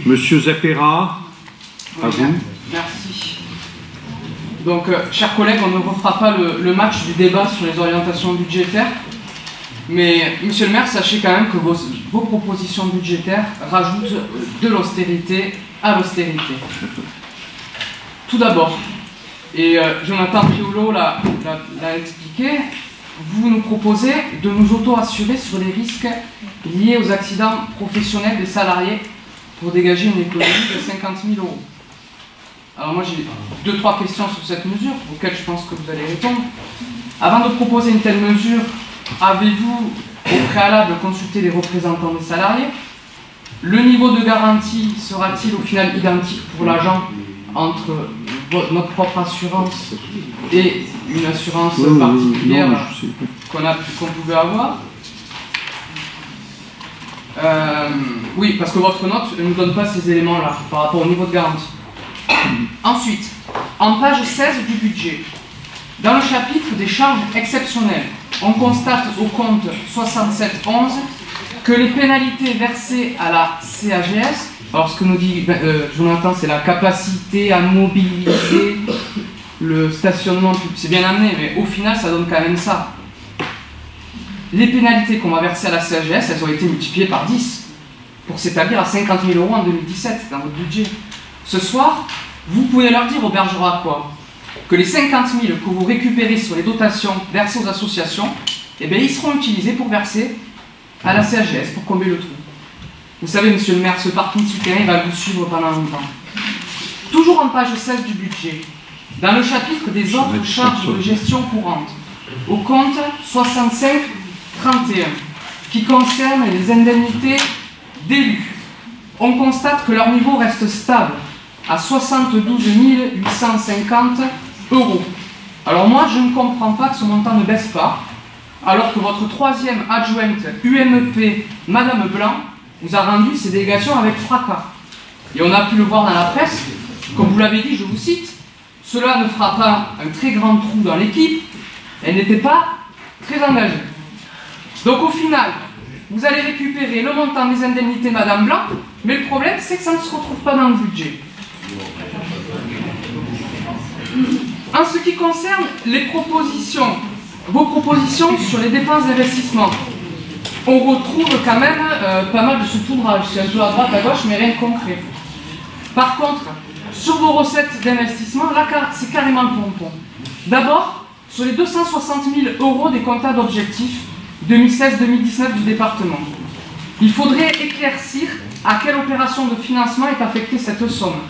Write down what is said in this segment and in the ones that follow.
Monsieur Zappera, à vous. Merci. Donc, chers collègues, on ne refera pas le match du débat sur les orientations budgétaires. Mais, monsieur le maire, sachez quand même que vos propositions budgétaires rajoutent de l'austérité à l'austérité. Tout d'abord, et Jonathan Priolo l'a expliqué, vous nous proposez de nous auto-assurer sur les risques liés aux accidents professionnels des salariés pour dégager une économie de 50 000 €. Alors moi j'ai 2-3 questions sur cette mesure, auxquelles je pense que vous allez répondre. Avant de proposer une telle mesure, avez-vous au préalable consulté les représentants des salariés? Le niveau de garantie sera-t-il au final identique pour l'agent entre notre propre assurance et une assurance particulière qu'on pouvait avoir? Oui, parce que votre note ne nous donne pas ces éléments-là par rapport au niveau de garantie. Ensuite, en page 16 du budget, dans le chapitre des charges exceptionnelles, on constate au compte 6711 que les pénalités versées à la CAGS, alors ce que nous dit Jonathan, c'est la capacité à mobiliser le stationnement, c'est bien amené, mais au final ça donne quand même ça. Les pénalités qu'on va verser à la CAGS, elles ont été multipliées par 10 pour s'établir à 50 000 € en 2017 dans votre budget. Ce soir, vous pouvez leur dire aux Bergeracois que les 50 000 que vous récupérez sur les dotations versées aux associations, eh bien, ils seront utilisés pour verser à la CAGS pour combler le trou. Vous savez, monsieur le maire, ce parking souterrain va vous suivre pendant longtemps. Toujours en page 16 du budget, dans le chapitre des autres charges de gestion courante, au compte 6531, qui concerne les indemnités d'élus, on constate que leur niveau reste stable à 72 850 €. Alors moi, je ne comprends pas que ce montant ne baisse pas, alors que votre troisième adjointe UMP, Madame Blanc, vous a rendu ces délégations avec fracas. Et on a pu le voir dans la presse, comme vous l'avez dit, je vous cite, « Cela ne fera pas un très grand trou dans l'équipe, elle n'était pas très engagée. » Donc au final, vous allez récupérer le montant des indemnités Madame Blanc, mais le problème, c'est que ça ne se retrouve pas dans le budget. En ce qui concerne les propositions, vos propositions sur les dépenses d'investissement, on retrouve quand même pas mal de saupoudrage. C'est un peu à droite, à gauche, mais rien de concret. Par contre, sur vos recettes d'investissement, là, c'est carrément le pompon. D'abord, sur les 260 000 € des comptables objectifs 2016-2019 du département, il faudrait éclaircir à quelle opération de financement est affectée cette somme.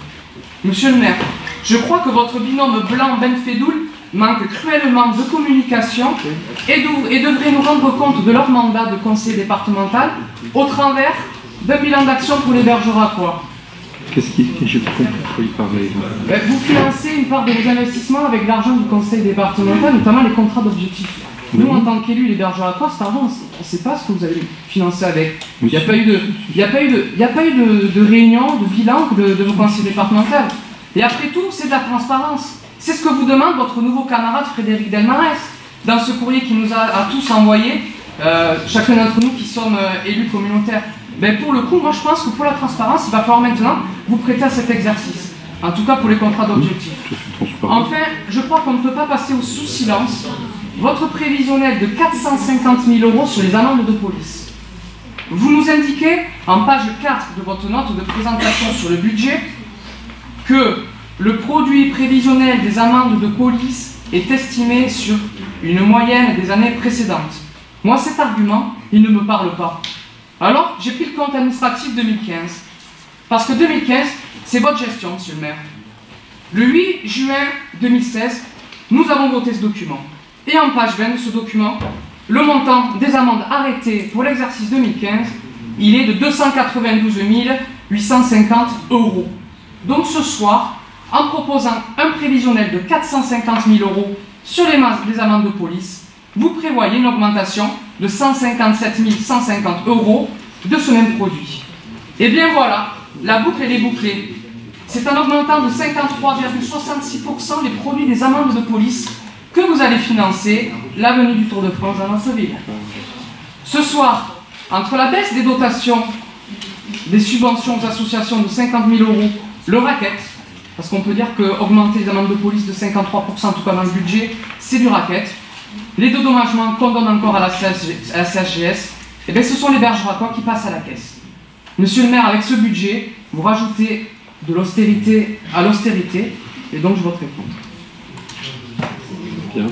Monsieur le maire, je crois que votre binôme Blanc-Benfedoul manque cruellement de communication et devrait nous rendre compte de leur mandat de conseiller départemental au travers d'un bilan d'action pour les Bergeracois. Qu'est-ce qui est? J'ai pas compris pourquoi il parlait. Vous financez une part de vos investissements avec l'argent du conseil départemental, notamment les contrats d'objectifs. Nous, en tant qu'élus, les Bergeracois, cet argent, on ne sait pas ce que vous allez financer avec. Il n'y a pas eu de réunion, de bilan de vos conseils départementaux. Et après tout, c'est de la transparence. C'est ce que vous demande votre nouveau camarade Frédéric Delmarès dans ce courrier qu'il nous a à tous envoyé, chacun d'entre nous qui sommes élus communautaires. Ben pour le coup, moi je pense que pour la transparence, il va falloir maintenant vous prêter à cet exercice. En tout cas pour les contrats d'objectifs. Enfin, je crois qu'on ne peut pas passer sous silence votre prévisionnel de 450 000 € sur les amendes de police. Vous nous indiquez, en page 4 de votre note de présentation sur le budget, que le produit prévisionnel des amendes de police est estimé sur une moyenne des années précédentes. Moi, cet argument, il ne me parle pas. Alors, j'ai pris le compte administratif 2015. Parce que 2015, c'est votre gestion, monsieur le maire. Le 8 juin 2016, nous avons voté ce document. Et en page 20 de ce document, le montant des amendes arrêtées pour l'exercice 2015, il est de 292 850 €. Donc ce soir, en proposant un prévisionnel de 450 000 € sur les amendes de police, vous prévoyez une augmentation de 157 150 € de ce même produit. Et bien voilà, la boucle elle est bouclée. C'est en augmentant de 53,66% les produits des amendes de police que vous allez financer la venue du Tour de France dans notre ville. Ce soir, entre la baisse des dotations des subventions aux associations de 50 000 €, le racket, parce qu'on peut dire qu'augmenter les amendes de police de 53%, en tout cas dans le budget, c'est du racket. Les dédommagements qu'on donne encore à la CHGS, eh bien, ce sont les bergeracois qui passent à la caisse. Monsieur le maire, avec ce budget, vous rajoutez de l'austérité à l'austérité, et donc je voterai contre. Bien.